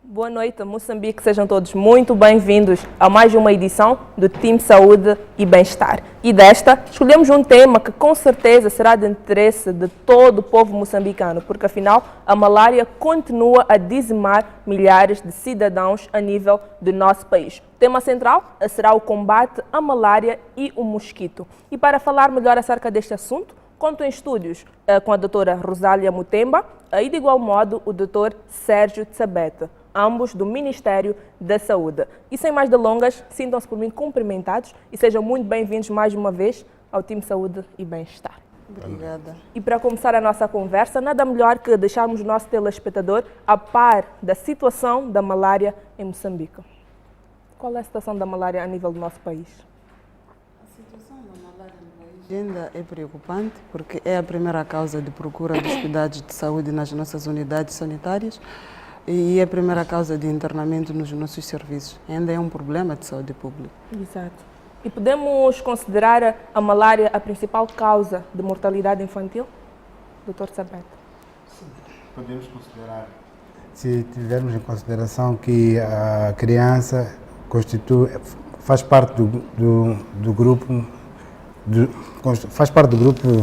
Boa noite, Moçambique. Sejam todos muito bem-vindos a mais uma edição do Team Saúde e Bem-Estar. E desta, escolhemos um tema que com certeza será de interesse de todo o povo moçambicano, porque afinal a malária continua a dizimar milhares de cidadãos a nível do nosso país. O tema central será o combate à malária e o mosquito. E para falar melhor acerca deste assunto, conto em estúdios com a doutora Rosália Mutemba e de igual modo o doutor Sérgio Tsabete, ambos do Ministério da Saúde. E sem mais delongas, sintam-se por mim cumprimentados e sejam muito bem-vindos mais uma vez ao Time Saúde e Bem-Estar. Obrigada. E para começar a nossa conversa, nada melhor que deixarmos o nosso telespectador a par da situação da malária em Moçambique. Qual é a situação da malária a nível do nosso país? A situação da malária no país ainda é preocupante porque é a primeira causa de procura dos cuidados de saúde nas nossas unidades sanitárias e é a primeira causa de internamento nos nossos serviços. Ainda é um problema de saúde pública. Exato. E podemos considerar a malária a principal causa de mortalidade infantil? Dr. Tsabete. Sim, podemos considerar. Se tivermos em consideração que a criança faz parte do grupo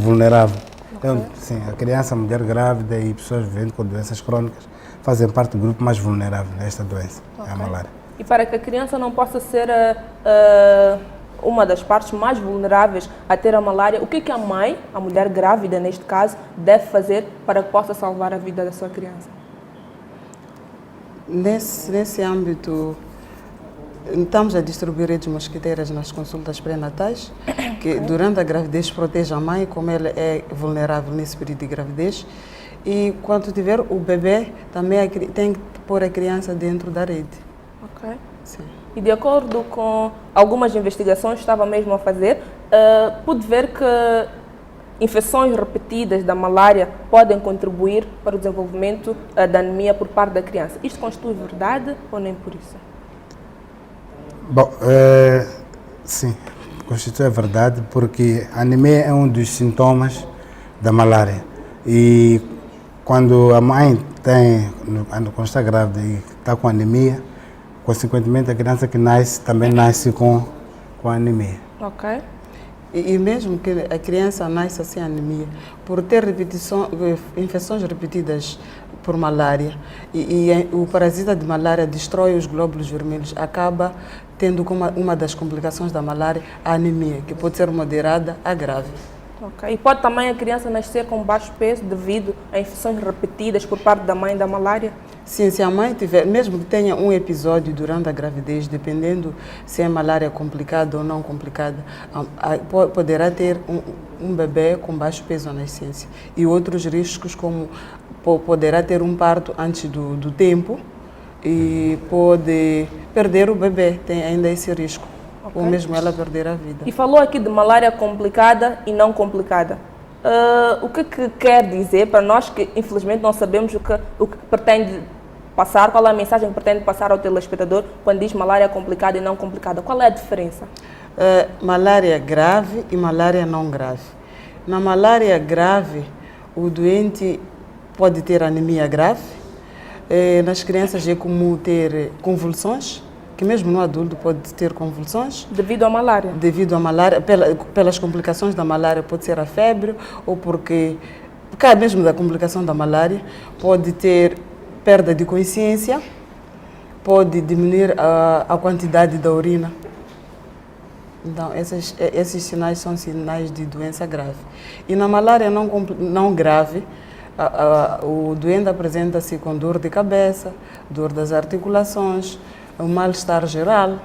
vulnerável. Okay. Então, sim, a criança, a mulher grávida e pessoas vivendo com doenças crónicas fazem parte do grupo mais vulnerável nesta doença, okay, a malária. E para que a criança não possa ser uma das partes mais vulneráveis a ter a malária, o que a mãe, a mulher grávida neste caso, deve fazer para que possa salvar a vida da sua criança? Nesse âmbito, estamos a distribuir redes mosquiteiras nas consultas pré-natais, que durante a gravidez protege a mãe, como ela é vulnerável nesse período de gravidez. E quando tiver o bebê, também tem que pôr a criança dentro da rede. Ok. Sim. E de acordo com algumas investigações que estava mesmo a fazer, pude ver que infecções repetidas da malária podem contribuir para o desenvolvimento da anemia por parte da criança. Isto constitui verdade ou nem por isso? Bom, sim, constitui a verdade porque a anemia é um dos sintomas da malária. E quando a mãe quando está grávida e está com anemia, consequentemente a criança que nasce também nasce com anemia. Ok. E mesmo que a criança nasça sem anemia, por ter infecções repetidas por malária, e o parasita de malária destrói os glóbulos vermelhos, acaba tendo como uma das complicações da malária a anemia, que pode ser moderada a grave. Okay. E pode também a criança nascer com baixo peso devido a infecções repetidas por parte da mãe da malária? Sim, se a mãe tiver, mesmo que tenha um episódio durante a gravidez, dependendo se é malária complicada ou não complicada, poderá ter um bebê com baixo peso à nascença. E outros riscos, como poderá ter um parto antes do tempo e pode perder o bebê, tem ainda esse risco. Okay. Ou mesmo ela perder a vida. E falou aqui de malária complicada e não complicada. O que quer dizer para nós que infelizmente não sabemos o que pretende passar, qual é a mensagem que pretende passar ao telespectador quando diz malária complicada e não complicada? Qual é a diferença? Malária grave e malária não grave. Na malária grave, o doente pode ter anemia grave. Nas crianças é comum ter convulsões, que mesmo no adulto pode ter convulsões. Devido à malária? Devido à malária, pelas complicações da malária, pode ser a febre, ou porque, por causa mesmo da complicação da malária, pode ter perda de consciência, pode diminuir a quantidade da urina. Então, esses sinais são sinais de doença grave. E na malária não grave, o doente apresenta-se com dor de cabeça, dor das articulações, um mal-estar geral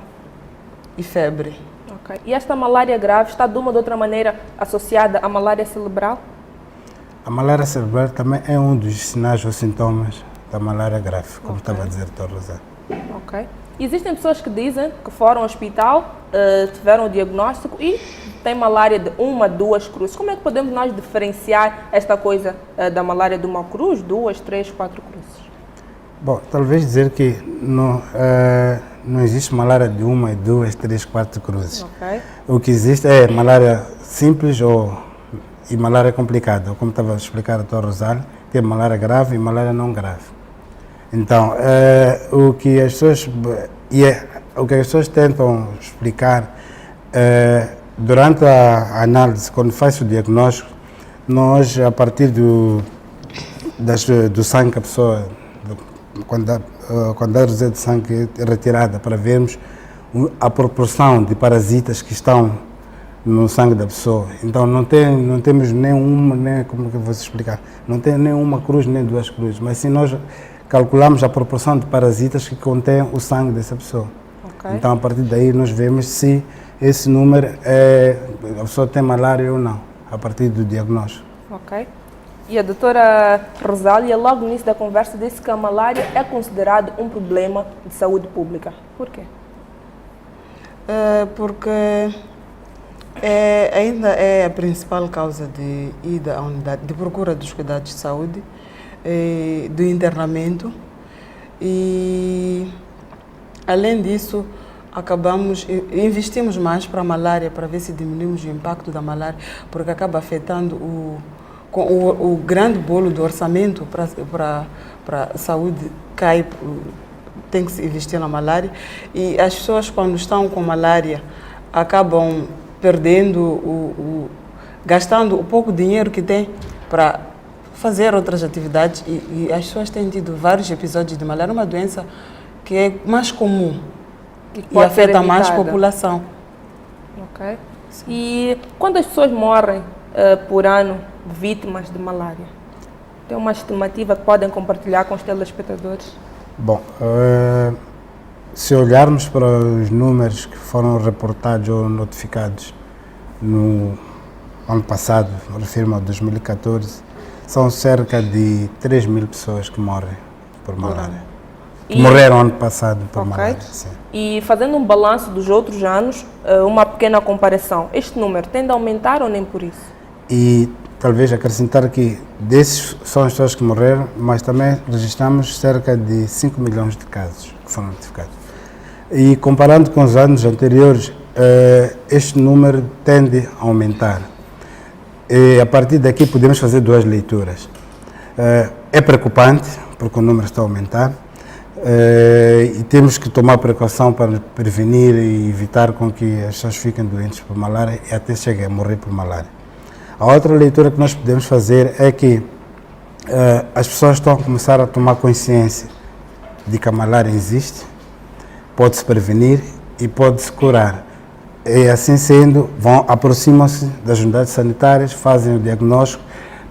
e febre. Okay. E esta malária grave está de uma ou de outra maneira associada à malária cerebral? A malária cerebral também é um dos sinais ou sintomas da malária grave, como estava a dizer o Dr. Rosário. Ok. Existem pessoas que dizem que foram ao hospital, tiveram o diagnóstico e têm malária de 1, 2 cruzes. Como é que podemos nós diferenciar esta coisa da malária de uma cruz, 2, 3, 4 cruzes? Bom, talvez dizer que não existe malária de 1, 2, 3, 4 cruzes. Okay. O que existe é malária simples e malária complicada. Como estava a explicar o Dr. Rosário, tem malária grave e malária não grave. Então, o que as pessoas tentam explicar, durante a análise, quando faz o diagnóstico, nós, a partir do sangue que a pessoa, quando a reserva de sangue é retirada, para vermos a proporção de parasitas que estão no sangue da pessoa. Então não temos nenhuma, como que eu vou explicar, não tem nenhuma cruz nem duas cruzes, mas sim nós calculamos a proporção de parasitas que contém o sangue dessa pessoa. Ok. Então a partir daí nós vemos se esse número a pessoa tem malária ou não, a partir do diagnóstico. Ok. E a doutora Rosália, logo no início da conversa, disse que a malária é considerado um problema de saúde pública. Por quê? Porque ainda é a principal causa de ida à unidade, de procura dos cuidados de saúde, do internamento, e além disso investimos mais para a malária, para ver se diminuímos o impacto da malária, porque acaba afetando o grande bolo do orçamento para a saúde cai, tem que se investir na malária, e as pessoas, quando estão com malária, acabam perdendo, gastando o pouco dinheiro que têm para fazer outras atividades, e as pessoas têm tido vários episódios de malária, uma doença que é mais comum e afeta mais a população. Ok. E quando as pessoas morrem por ano vítimas de malária, tem uma estimativa que podem compartilhar com os telespectadores? Bom, se olharmos para os números que foram reportados ou notificados no ano passado, refiro-me a 2014, são cerca de 3.000 pessoas que morrem por malária. Que morreram ano passado por malária. Sim. E fazendo um balanço dos outros anos, uma pequena comparação, este número tende a aumentar ou nem por isso? E talvez acrescentar que desses são as pessoas que morreram, mas também registramos cerca de 5 milhões de casos que foram notificados. E comparando com os anos anteriores, este número tende a aumentar. E a partir daqui podemos fazer duas leituras. É preocupante, porque o número está a aumentar, e temos que tomar precaução para prevenir e evitar com que as pessoas fiquem doentes por malária e até cheguem a morrer por malária. A outra leitura que nós podemos fazer é que as pessoas estão a começar a tomar consciência de que a malária existe, pode-se prevenir e pode-se curar. E assim sendo, aproximam-se das unidades sanitárias, fazem o diagnóstico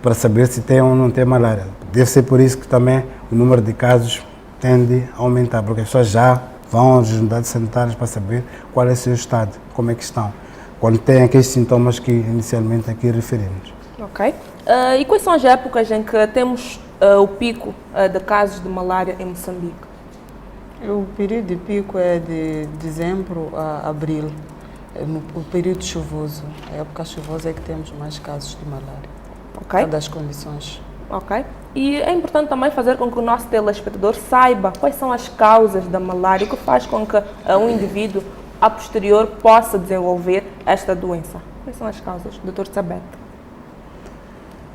para saber se tem ou não tem malária. Deve ser por isso que também o número de casos tende a aumentar, porque as pessoas já vão às unidades sanitárias para saber qual é o seu estado, como é que estão, quando têm aqueles sintomas que inicialmente aqui referimos. Ok. E quais são as épocas em que temos o pico de casos de malária em Moçambique? O período de pico é de dezembro a abril, o período chuvoso. A época chuvosa é que temos mais casos de malária, ok, das condições. Ok. E é importante também fazer com que o nosso telespectador saiba quais são as causas da malária, o que faz com que um indivíduo, a posterior, possa desenvolver esta doença. Quais são as causas, Dr. Sabete?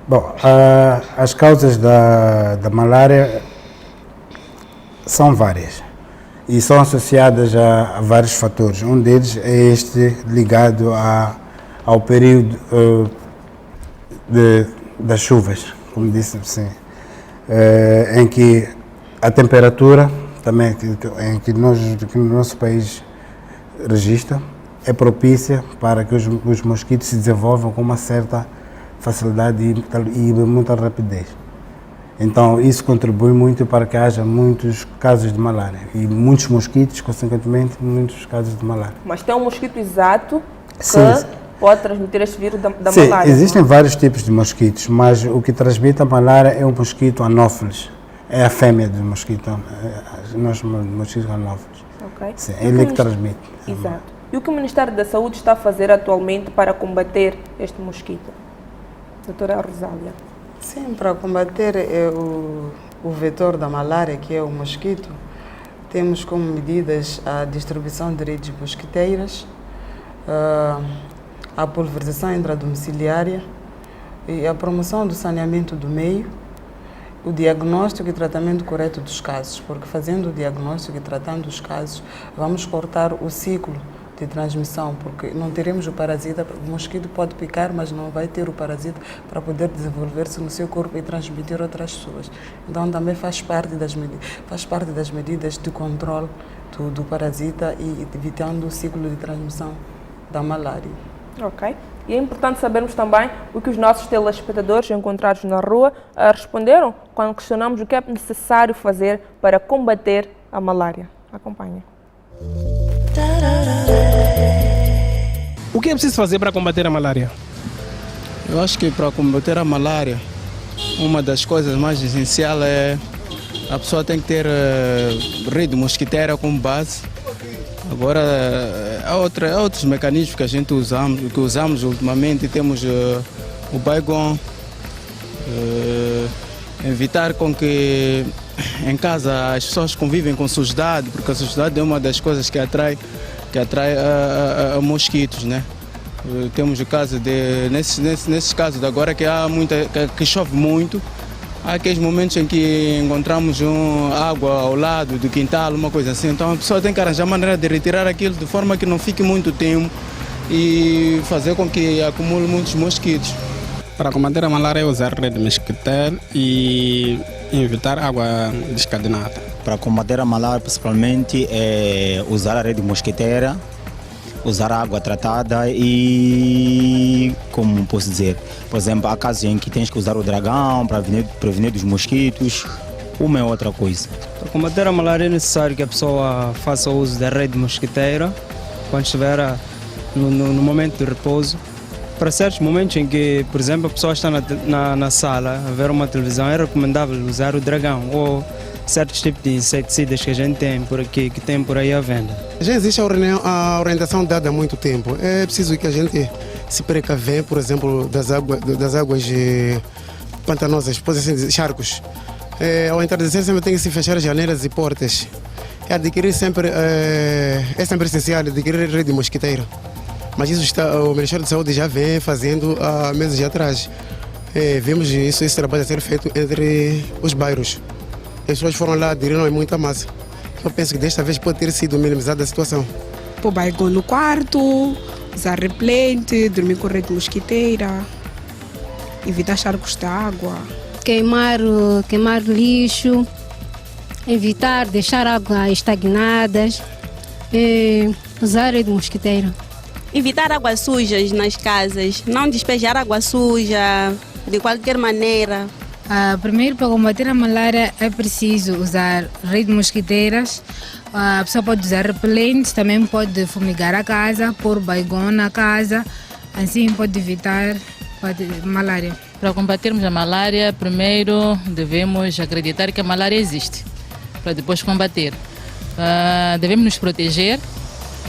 Bom, as causas da malária são várias e são associadas a vários fatores. Um deles é este ligado ao período das chuvas, como disse, sim, em que a temperatura também em que no nosso país registra é propícia para que os mosquitos se desenvolvam com uma certa facilidade e muita rapidez. Então isso contribui muito para que haja muitos casos de malária e muitos mosquitos, consequentemente muitos casos de malária. Mas tem um mosquito exato que sim, pode transmitir este vírus da sim, malária? Existem vários tipos de mosquitos, mas o que transmite a malária é o mosquito anófeles. É a fêmea do mosquito, nós chamamos de mosquito anófeles. Okay. Sim, ele é que transmite. Exato. E o que o Ministério da Saúde está a fazer atualmente para combater este mosquito? Doutora Rosália. Sim, para combater o vetor da malária, que é o mosquito, temos como medidas a distribuição de redes mosquiteiras, a pulverização intradomiciliária e a promoção do saneamento do meio o diagnóstico e tratamento correto dos casos, porque fazendo o diagnóstico e tratando os casos, vamos cortar o ciclo de transmissão, porque não teremos o parasita, o mosquito pode picar, mas não vai ter o parasita para poder desenvolver-se no seu corpo e transmitir a outras pessoas. Então também faz parte das medidas de controle do parasita e evitando o ciclo de transmissão da malária. Ok. E é importante sabermos também o que os nossos telespectadores encontrados na rua responderam quando questionamos o que é necessário fazer para combater a malária. Acompanhe. O que é preciso fazer para combater a malária? Eu acho que para combater a malária, uma das coisas mais essenciais é a pessoa tem que ter rede mosquiteira como base. Agora, há outros mecanismos que a gente usamos ultimamente. Temos o Baygon, evitar com que em casa as pessoas convivem com sujidade, porque a sujidade é uma das coisas que atrai mosquitos, né? Temos o caso nesses casos de agora que que chove muito. Há aqueles momentos em que encontramos água ao lado do quintal, uma coisa assim. Então a pessoa tem que arranjar maneira de retirar aquilo de forma que não fique muito tempo e fazer com que acumule muitos mosquitos. Para combater a malária é usar rede mosquiteira e evitar água descadenada. Para combater a malária, principalmente, é usar a rede mosquiteira, usar água tratada e, como posso dizer, por exemplo, há casos em que tens que usar o dragão para prevenir dos mosquitos, uma é outra coisa. Para combater a malária é necessário que a pessoa faça uso da rede mosquiteira quando estiver no momento de repouso. Para certos momentos em que, por exemplo, a pessoa está na sala a ver uma televisão, é recomendável usar o dragão ou certos tipos de inseticidas que a gente tem por aqui, que tem por aí à venda. Já existe a orientação dada há muito tempo. É preciso que a gente se precaver, por exemplo, das águas pantanosas, podem ser charcos. Ao entardecer sempre tem que se fechar as janelas e portas. Adquirir sempre, é sempre essencial adquirir rede mosquiteira. Mas isso o Ministério da Saúde já vem fazendo há meses atrás. Vemos esse trabalho a ser feito entre os bairros. As pessoas foram lá, aderiram a muita massa. Eu penso que desta vez pode ter sido minimizada a situação. Pôr Baygon no quarto, usar repelente, dormir com rede mosquiteira, evitar charcos de água. Queimar lixo, evitar deixar água estagnadas, usar rede mosquiteira. Evitar águas sujas nas casas, não despejar água suja de qualquer maneira. Primeiro, para combater a malária é preciso usar redes mosquiteiras. A pessoa pode usar repelentes, também pode fumigar a casa, pôr Baygon na casa, assim pode evitar a malária. Para combatermos a malária, primeiro devemos acreditar que a malária existe, para depois combater. Devemos nos proteger,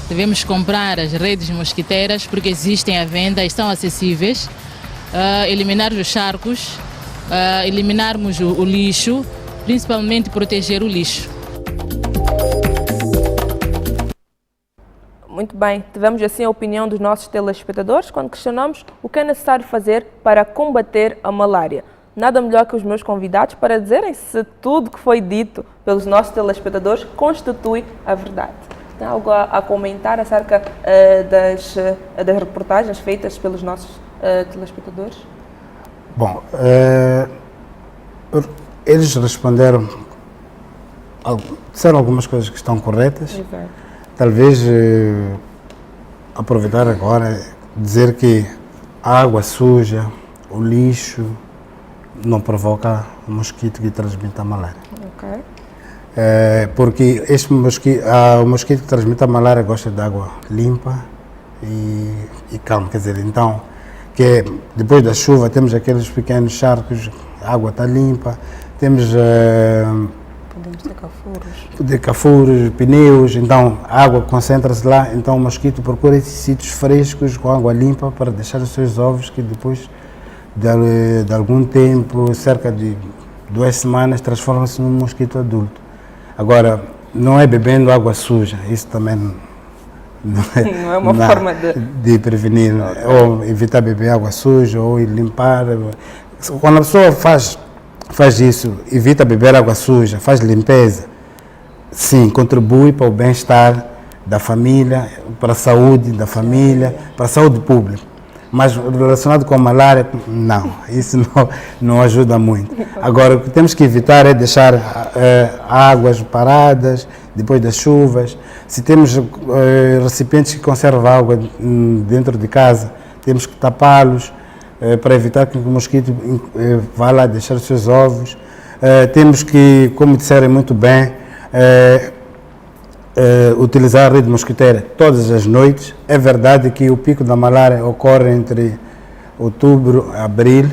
devemos comprar as redes mosquiteiras porque existem à venda, estão acessíveis, eliminar os charcos, eliminarmos o lixo, principalmente proteger o lixo. Muito bem, tivemos assim a opinião dos nossos telespectadores quando questionamos o que é necessário fazer para combater a malária. Nada melhor que os meus convidados para dizerem se tudo que foi dito pelos nossos telespectadores constitui a verdade. Tem algo a comentar acerca das reportagens feitas pelos nossos telespectadores? Bom, eles responderam, disseram algumas coisas que estão corretas. Exato. Talvez aproveitar agora dizer que a água suja, o lixo, não provoca o mosquito que transmite a malária. Okay. Porque o mosquito que transmite a malária gosta de água limpa e calma. Quer dizer, então, que depois da chuva temos aqueles pequenos charcos, a água está limpa, temos podemos ter cafuros, pneus, então a água concentra-se lá, então o mosquito procura esses sítios frescos com água limpa para deixar os seus ovos, que depois de algum tempo, cerca de 2 semanas, transforma-se num mosquito adulto. Agora, não é bebendo água suja, isso também não é uma forma de prevenir, ou evitar beber água suja, ou limpar. Quando a pessoa faz faz isso, evita beber água suja, faz limpeza, sim, contribui para o bem-estar da família, para a saúde da família, para a saúde pública. Mas relacionado com a malária, não, isso não ajuda muito. Agora, o que temos que evitar é deixar águas paradas depois das chuvas. Se temos recipientes que conservam água dentro de casa, temos que tapá-los para evitar que o mosquito vá lá deixar os seus ovos. Temos que, como disseram muito bem, utilizar a rede mosquiteira todas as noites. É verdade que o pico da malária ocorre entre outubro e abril,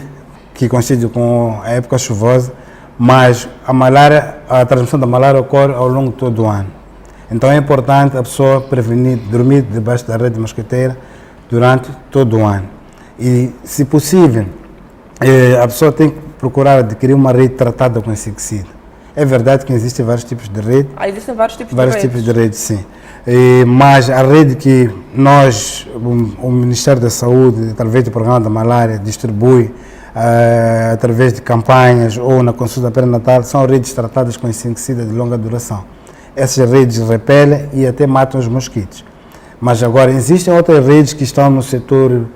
que coincide com a época chuvosa, mas a transmissão da malária ocorre ao longo de todo o ano. Então é importante a pessoa prevenir, dormir debaixo da rede mosquiteira durante todo o ano. E, se possível, a pessoa tem que procurar adquirir uma rede tratada com inseticida. É verdade que existem vários tipos de rede. Existem vários tipos de rede, sim. Mas a rede que nós, o Ministério da Saúde, através do Programa da Malária, distribui através de campanhas ou na consulta pré-natal, são redes tratadas com inseticida de longa duração. Essas redes repelem e até matam os mosquitos. Mas agora existem outras redes que estão no setor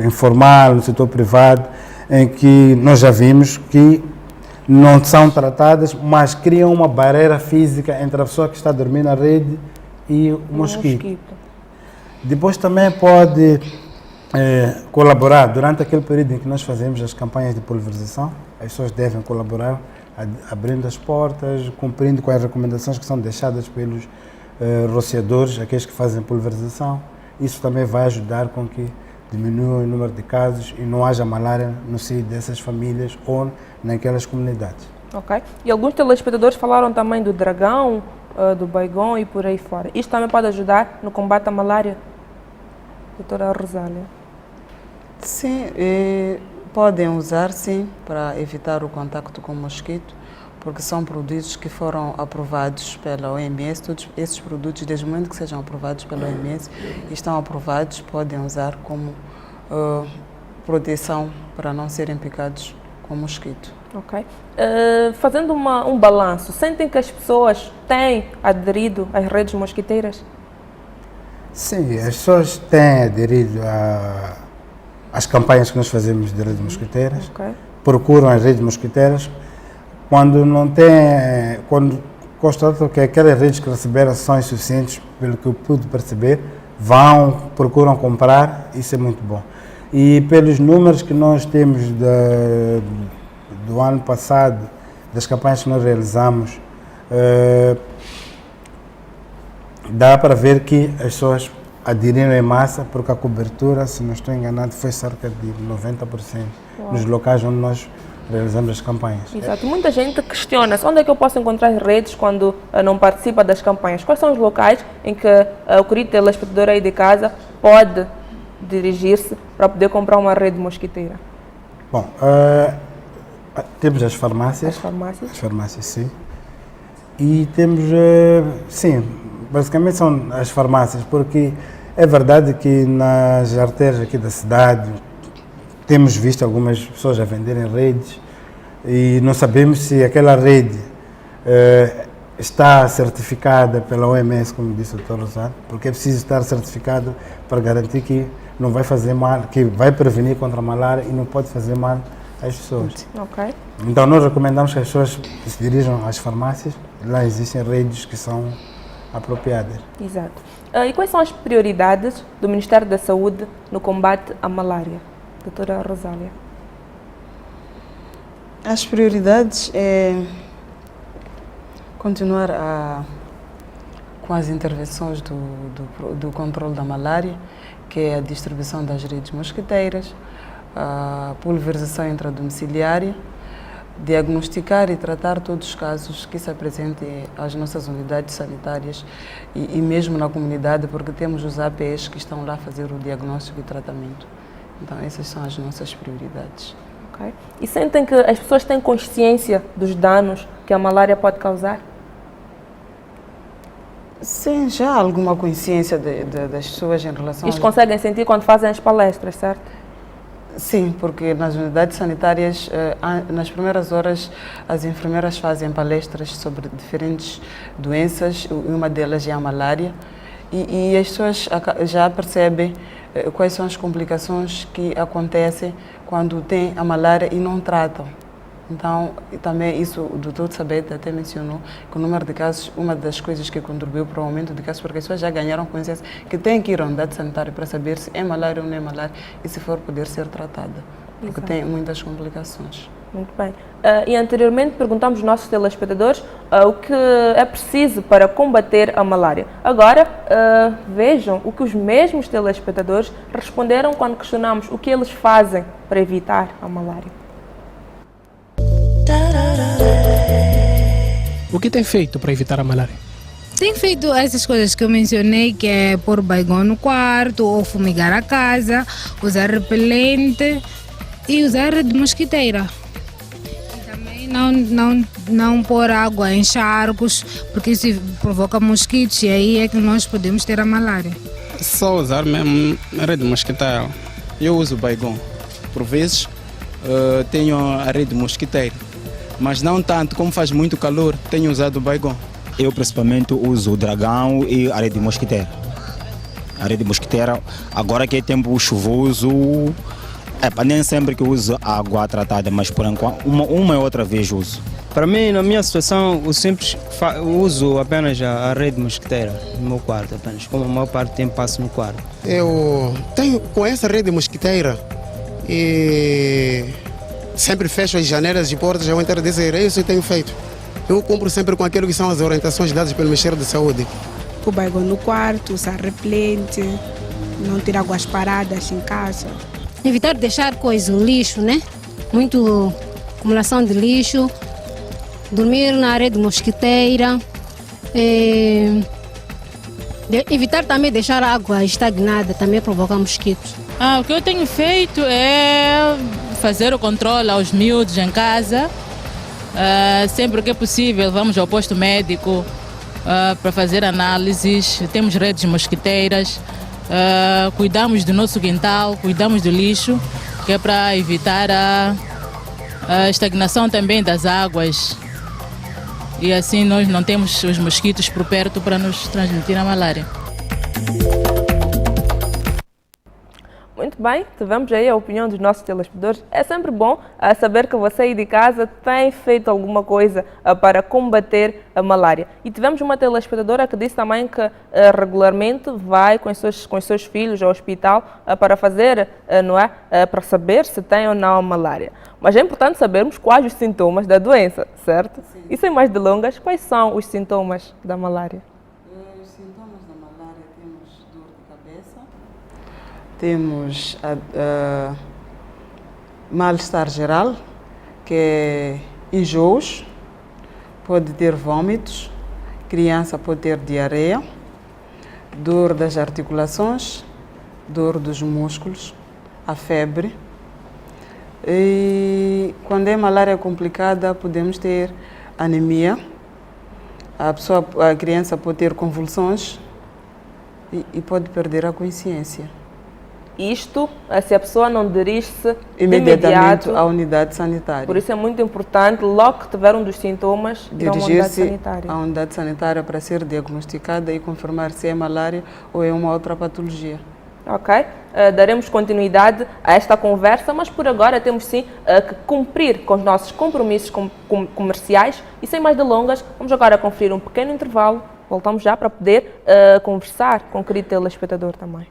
informal, no setor privado, em que nós já vimos que não são tratadas, mas criam uma barreira física entre a pessoa que está dormindo na rede e o mosquito. Depois também pode colaborar, durante aquele período em que nós fazemos as campanhas de pulverização, as pessoas devem colaborar abrindo as portas, cumprindo com as recomendações que são deixadas pelos rociadores, aqueles que fazem pulverização. Isso também vai ajudar com que diminua o número de casos e não haja malária no seio dessas famílias ou naquelas comunidades. Ok. E alguns telespectadores falaram também do dragão, do baigon e por aí fora. Isto também pode ajudar no combate à malária, doutora Rosália? Sim, podem usar, sim, para evitar o contacto com o mosquito, porque são produtos que foram aprovados pela OMS. Todos esses produtos, desde o momento que sejam aprovados pela OMS, estão aprovados, podem usar como proteção para não serem picados com mosquito. Ok. Fazendo um balanço, sentem que as pessoas têm aderido às redes mosquiteiras? Sim, as pessoas têm aderido às campanhas que nós fazemos de redes mosquiteiras, procuram as redes mosquiteiras. Quando não tem, quando constatam que aquelas redes que receberam são insuficientes, pelo que eu pude perceber, procuram comprar, isso é muito bom. E pelos números que nós temos do ano passado, das campanhas que nós realizamos, dá para ver que as pessoas aderiram em massa, porque a cobertura, se não estou enganado, foi cerca de 90% nos locais onde nós realizamos as campanhas. Exato. Muita gente questiona-se onde é que eu posso encontrar as redes quando não participa das campanhas. Quais são os locais em que o querido telespectador aí de casa pode dirigir-se para poder comprar uma rede mosquiteira? Bom, temos as farmácias. As farmácias? As farmácias, sim. E temos, sim, basicamente são as farmácias, porque é verdade que nas artérias aqui da cidade temos visto algumas pessoas a venderem redes e não sabemos se aquela rede está certificada pela OMS, como disse o Dr. Rosário, porque é preciso estar certificado para garantir que não vai fazer mal, que vai prevenir contra a malária e não pode fazer mal às pessoas. Ok. Então nós recomendamos que as pessoas se dirijam às farmácias, lá existem redes que são apropriadas. Exato. E quais são as prioridades do Ministério da Saúde no combate à malária? Doutora Rosália. As prioridades é continuar com as intervenções do controle da malária, que é a distribuição das redes mosquiteiras, a pulverização intradomiciliária, diagnosticar e tratar todos os casos que se apresentem às nossas unidades sanitárias e mesmo na comunidade, porque temos os APS que estão lá a fazer o diagnóstico e tratamento. Então, essas são as nossas prioridades. Okay. E sentem que as pessoas têm consciência dos danos que a malária pode causar? Sim, já há alguma consciência das pessoas em relação Eles conseguem sentir quando fazem as palestras, certo? Sim, porque nas unidades sanitárias, nas primeiras horas, as enfermeiras fazem palestras sobre diferentes doenças, uma delas é a malária, e as pessoas já percebem quais são as complicações que acontecem quando têm a malária e não tratam. Então, também isso, o doutor Sabete até mencionou que o número de casos, uma das coisas que contribuiu para o aumento de casos, porque as pessoas já ganharam consciência que têm que ir à unidade sanitária para saber se é malária ou não é malária e se for poder ser tratada, porque tem muitas complicações. Muito bem. E anteriormente perguntamos aos nossos telespectadores o que é preciso para combater a malária. Agora, vejam o que os mesmos telespectadores responderam quando questionamos o que eles fazem para evitar a malária. O que tem feito para evitar a malária? Tem feito essas coisas que eu mencionei, que é pôr baigão no quarto, ou fumigar a casa, usar repelente e usar rede mosquiteira. E também não pôr água em charcos, porque isso provoca mosquitos e aí é que nós podemos ter a malária. Só usar mesmo a rede mosquiteira. Eu uso baigão. Por vezes tenho a rede mosquiteira, mas não tanto, como faz muito calor, tenho usado o baigão. Eu principalmente uso o dragão e a rede mosquiteira. A rede mosquiteira, agora que é tempo chuvoso, nem sempre que eu uso água tratada, mas por enquanto, uma e outra vez uso. Para mim, na minha situação, eu uso apenas a rede mosquiteira no meu quarto, apenas, como a maior parte do tempo passo no quarto. Eu tenho com essa rede mosquiteira e sempre fecho as janelas e portas ao entardecer, é isso que tenho feito. Eu cumpro sempre com aquilo que são as orientações dadas pelo Ministério da Saúde. O baigão no quarto, usar repelente, não ter águas paradas em casa. Evitar deixar lixo, né? Muito acumulação de lixo, dormir na rede mosquiteira, evitar também deixar a água estagnada, também provoca mosquitos. O que eu tenho feito é fazer o controle aos miúdos em casa. Sempre que é possível, vamos ao posto médico para fazer análises. Temos redes mosquiteiras, cuidamos do nosso quintal, cuidamos do lixo, que é para evitar a estagnação também das águas. E assim nós não temos os mosquitos por perto para nos transmitir a malária. Muito bem, tivemos aí a opinião dos nossos telespectadores. É sempre bom saber que você aí de casa tem feito alguma coisa para combater a malária. E tivemos uma telespectadora que disse também que regularmente vai com os seus filhos ao hospital para fazer, para saber se tem ou não a malária. Mas é importante sabermos quais os sintomas da doença, certo? Sim. E sem mais delongas, quais são os sintomas da malária? Os sintomas da malária temos dor de cabeça, temos mal-estar geral, que é enjoos, pode ter vômitos, criança pode ter diarreia, dor das articulações, dor dos músculos, a febre. E quando é malária complicada, podemos ter anemia, a criança pode ter convulsões e pode perder a consciência. Isto, se a pessoa não dirige-se imediatamente à unidade sanitária. Por isso é muito importante, logo que tiver um dos sintomas, dirigir-se à unidade sanitária para ser diagnosticada e confirmar se é malária ou é uma outra patologia. Ok, daremos continuidade a esta conversa, mas por agora temos sim que cumprir com os nossos compromissos comerciais e sem mais delongas, vamos agora conferir um pequeno intervalo. Voltamos já para poder conversar com o querido telespectador também.